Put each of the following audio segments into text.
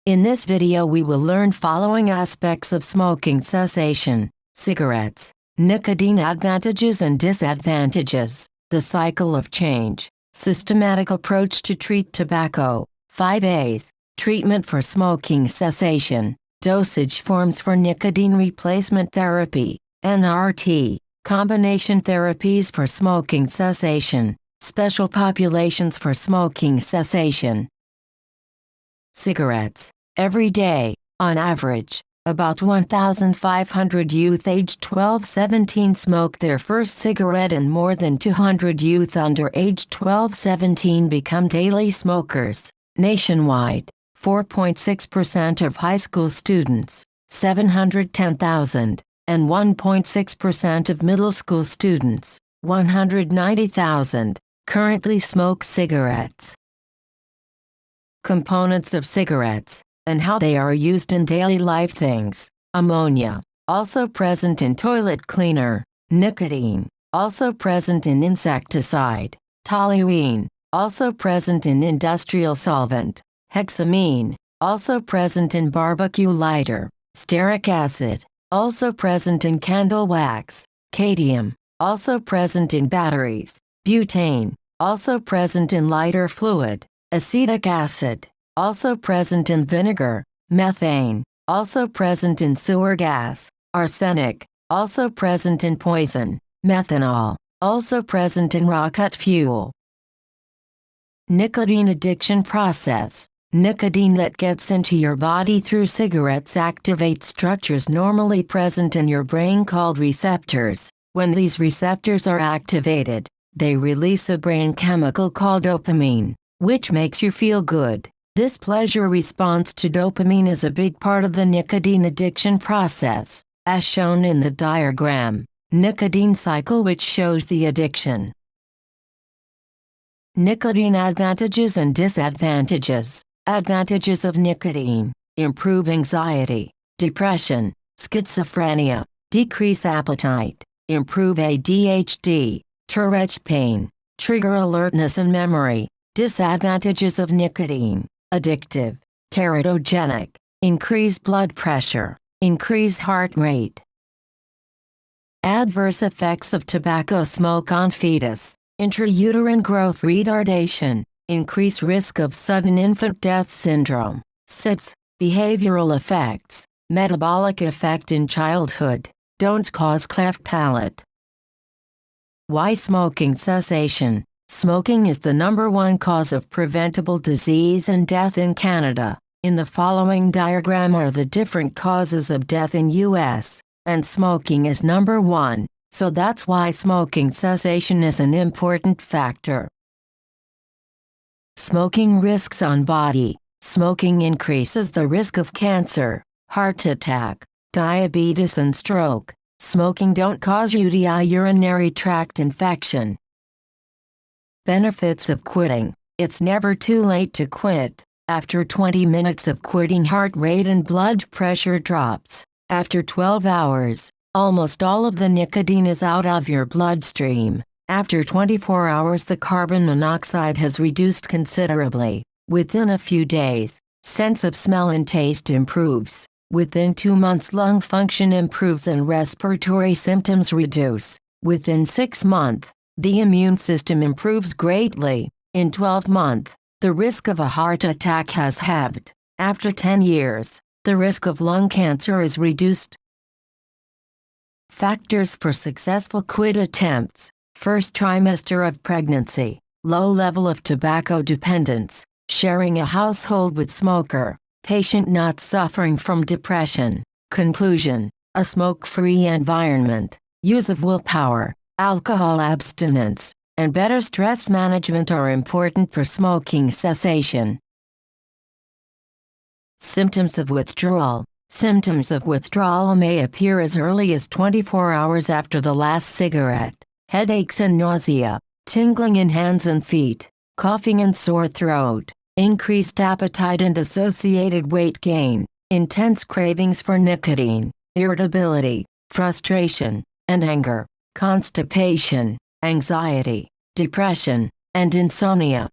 In this video we will learn following aspects of smoking cessation, cigarettes, nicotine advantages and disadvantages, the cycle of change, systematic approach to treat tobacco, 5A's, treatment for smoking cessation, dosage forms for nicotine replacement therapy, NRT, combination therapies for smoking cessation, special populations for smoking cessation. Cigarettes. Every day, on average, about 1,500 youth aged 12-17 smoke their first cigarette and more than 200 youth under age 12-17 become daily smokers. Nationwide, 4.6% of high school students, 710,000, and 1.6% of middle school students, 190,000, currently smoke cigarettes. Components of cigarettes, and how they are used in daily life. Things: ammonia, also present in toilet cleaner; nicotine, also present in insecticide; toluene, also present in industrial solvent; hexamine, also present in barbecue lighter; stearic acid, also present in candle wax; cadmium, also present in batteries; butane, also present in lighter fluid; acetic acid, also present in vinegar; methane, also present in sewer gas; arsenic, also present in poison; methanol, also present in rocket fuel. Nicotine addiction process. Nicotine that gets into your body through cigarettes activates structures normally present in your brain called receptors. When these receptors are activated, they release a brain chemical called dopamine, which makes you feel good. This pleasure response to dopamine is a big part of the nicotine addiction process, as shown in the diagram, nicotine cycle, which shows the addiction. Nicotine advantages and disadvantages. Advantages of nicotine: improve anxiety, depression, schizophrenia, decrease appetite, improve ADHD, Tourette's pain, trigger alertness and memory. Disadvantages of nicotine: addictive, teratogenic, increase blood pressure, increase heart rate. Adverse effects of tobacco smoke on fetus: intrauterine growth retardation, increased risk of sudden infant death syndrome, SIDS. Behavioral effects: metabolic effect in childhood, don't cause cleft palate. Why smoking cessation? Smoking is the #1 cause of preventable disease and death in Canada. In the following diagram are the different causes of death in US, and smoking is #1, so that's why smoking cessation is an important factor. Smoking risks on body. Smoking increases the risk of cancer, heart attack, diabetes and stroke. Smoking don't cause UTI, urinary tract infection. Benefits of quitting. It's never too late to quit. After 20 minutes of quitting, heart rate and blood pressure drops. After 12 hours, almost all of the nicotine is out of your bloodstream. After 24 hours, the carbon monoxide has reduced considerably. Within a few days, sense of smell and taste improves. Within 2 months, lung function improves and respiratory symptoms reduce. Within 6 months, the immune system improves greatly. In 12 months, the risk of a heart attack has halved. After 10 years, the risk of lung cancer is reduced. Factors for successful quit attempts: first trimester of pregnancy, low level of tobacco dependence, sharing a household with smoker, patient not suffering from depression. Conclusion: a smoke-free environment, use of willpower, alcohol abstinence, and better stress management are important for smoking cessation. Symptoms of withdrawal. Symptoms of withdrawal may appear as early as 24 hours after the last cigarette. Headaches and nausea, tingling in hands and feet, coughing and sore throat, increased appetite and associated weight gain, intense cravings for nicotine, irritability, frustration, and anger, constipation, anxiety, depression, and insomnia.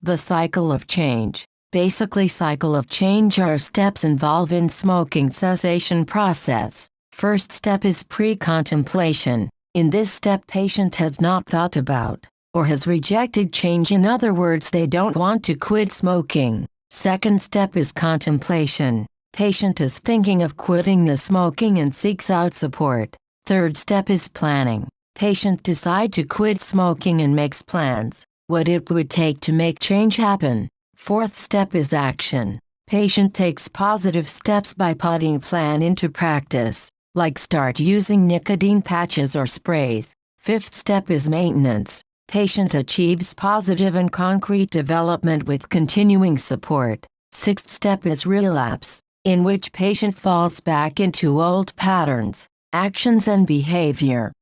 The cycle of change. Basically, cycle of change are steps involved in smoking cessation process. First step is pre-contemplation. In this step, patient has not thought about or has rejected change. In other words, they don't want to quit smoking. Second step is contemplation. Patient is thinking of quitting the smoking and seeks out support. Third step is planning. Patient decides to quit smoking and makes plans, what it would take to make change happen. Fourth step is action. Patient takes positive steps by putting plan into practice, like start using nicotine patches or sprays. Fifth step is maintenance. Patient achieves positive and concrete development with continuing support. Sixth step is relapse, in which patient falls back into old patterns, actions and behavior.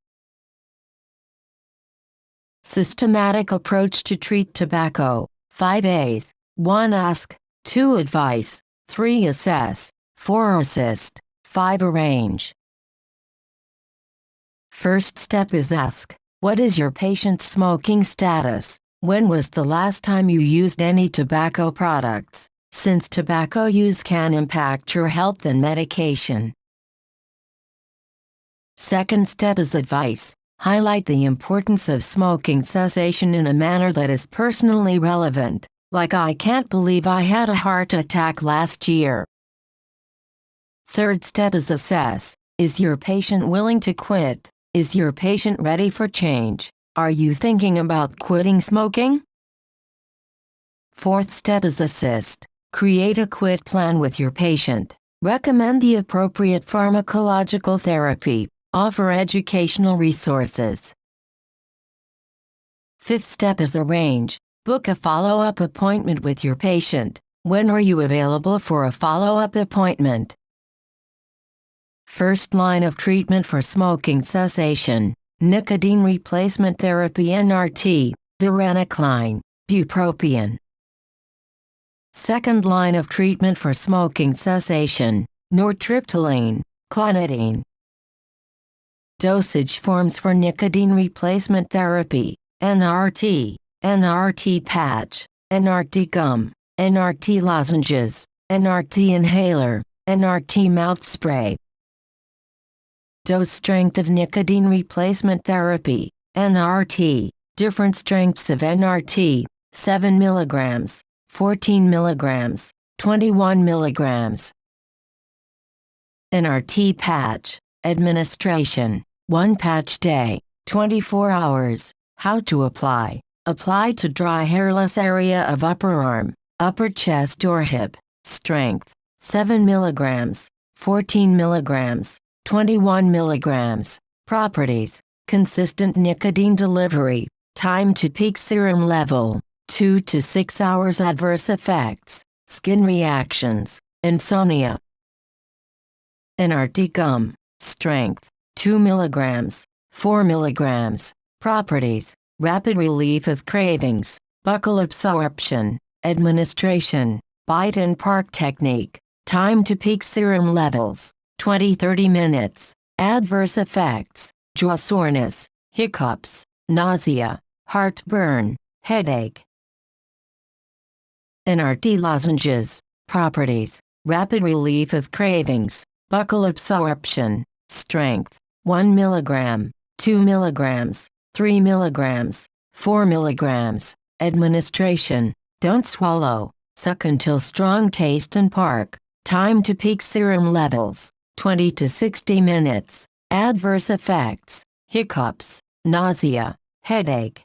Systematic approach to treat tobacco. 5A's. 1. Ask. 2. Advice. 3. Assess. 4. Assist. 5. Arrange. First step is ask. What is your patient's smoking status? When was the last time you used any tobacco products, since tobacco use can impact your health and medication? Second step is advice. Highlight the importance of smoking cessation in a manner that is personally relevant, like I can't believe I had a heart attack last year. Third step is assess. Is your patient willing to quit? Is your patient ready for change? Are you thinking about quitting smoking? Fourth step is assist. Create a quit plan with your patient. Recommend the appropriate pharmacological therapy. Offer educational resources. Fifth step is arrange. Book a follow-up appointment with your patient. When are you available for a follow-up appointment? First line of treatment for smoking cessation. Nicotine replacement therapy NRT, Varenicline, BUPROPION. Second line of treatment for smoking cessation. Nortriptyline, clonidine. Dosage forms for nicotine replacement therapy. NRT, NRT patch, NRT gum, NRT lozenges, NRT inhaler, NRT mouth spray. Dose strength of nicotine replacement therapy, NRT, different strengths of NRT, 7 mg, 14 mg, 21 mg. NRT patch, administration, 1 patch day, 24 hours. How to apply. Apply to dry hairless area of upper arm, upper chest or hip. Strength, 7 mg, 14 mg. 21 mg. Properties. Consistent nicotine delivery. Time to peak serum level. 2 to 6 hours. Adverse effects. Skin reactions. Insomnia. NRT gum. Strength. 2 mg. 4 mg. Properties. Rapid relief of cravings. Buccal absorption. Administration. Bite and park technique. Time to peak serum levels. 20-30 minutes. Adverse effects. Jaw soreness, hiccups, nausea, heartburn, headache. NRT lozenges. Properties. Rapid relief of cravings. Buccal absorption. Strength. 1 mg, 2 mg, 3 mg, 4 mg. Administration. Don't swallow. Suck until strong taste and park. Time to peak serum levels. 20 to 60 minutes. Adverse effects. Hiccups, nausea, headache.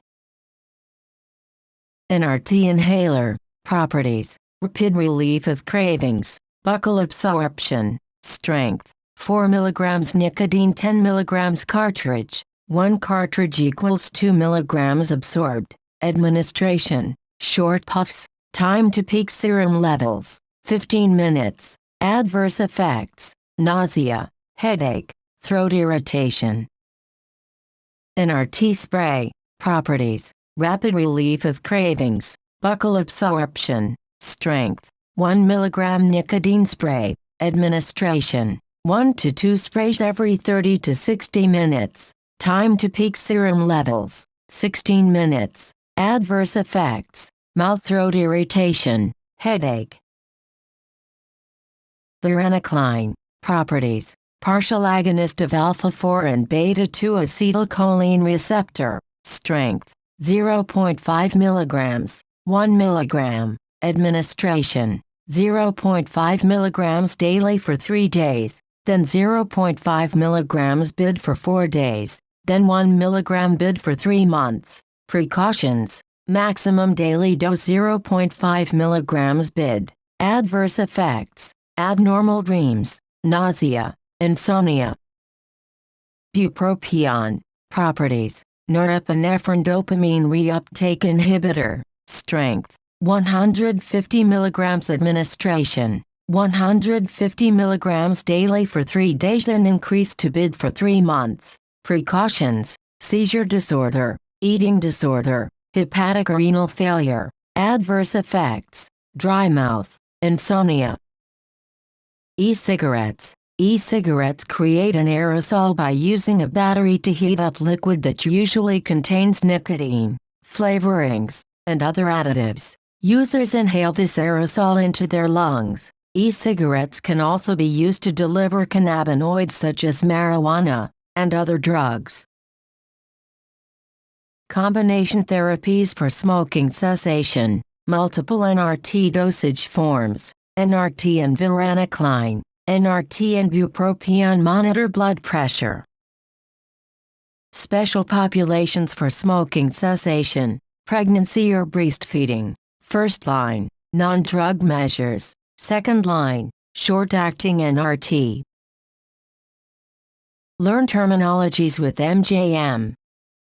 NRT inhaler. Properties. Rapid relief of cravings. Buccal absorption. Strength. 4 mg nicotine, 10 mg cartridge. 1 cartridge equals 2 mg absorbed. Administration. Short puffs. Time to peak serum levels. 15 minutes. Adverse effects. Nausea, headache, throat irritation. NRT spray. Properties. Rapid relief of cravings. Buccal absorption. Strength. 1 mg nicotine spray. Administration. 1 to 2 sprays every 30 to 60 minutes. Time to peak serum levels. 16 minutes. Adverse effects. Mouth throat irritation, Headache. Varenicline. Properties. Partial agonist of alpha-4 and beta-2 acetylcholine receptor. Strength. 0.5 mg. 1 mg. Administration. 0.5 mg daily for 3 days, then 0.5 mg BID for 4 days, then 1 mg BID for 3 months. Precautions. Maximum daily dose 0.5 mg BID. Adverse effects. Abnormal dreams, nausea, insomnia. BUPROPION. Properties. Norepinephrine dopamine reuptake inhibitor. Strength. 150 mg administration. 150 mg daily for 3 days, then increased to BID for 3 months. Precautions. Seizure disorder, eating disorder, hepatic or renal failure. Adverse effects. Dry mouth, insomnia. E-cigarettes. E-cigarettes create an aerosol by using a battery to heat up liquid that usually contains nicotine, flavorings, and other additives. Users inhale this aerosol into their lungs. E-cigarettes can also be used to deliver cannabinoids such as marijuana and other drugs. Combination therapies for smoking cessation. Multiple NRT dosage forms. NRT and Varenicline. NRT and BUPROPION monitor blood pressure. Special populations for smoking cessation. Pregnancy or breastfeeding. First line, non-drug measures. Second line, short-acting NRT. Learn terminologies with MJM.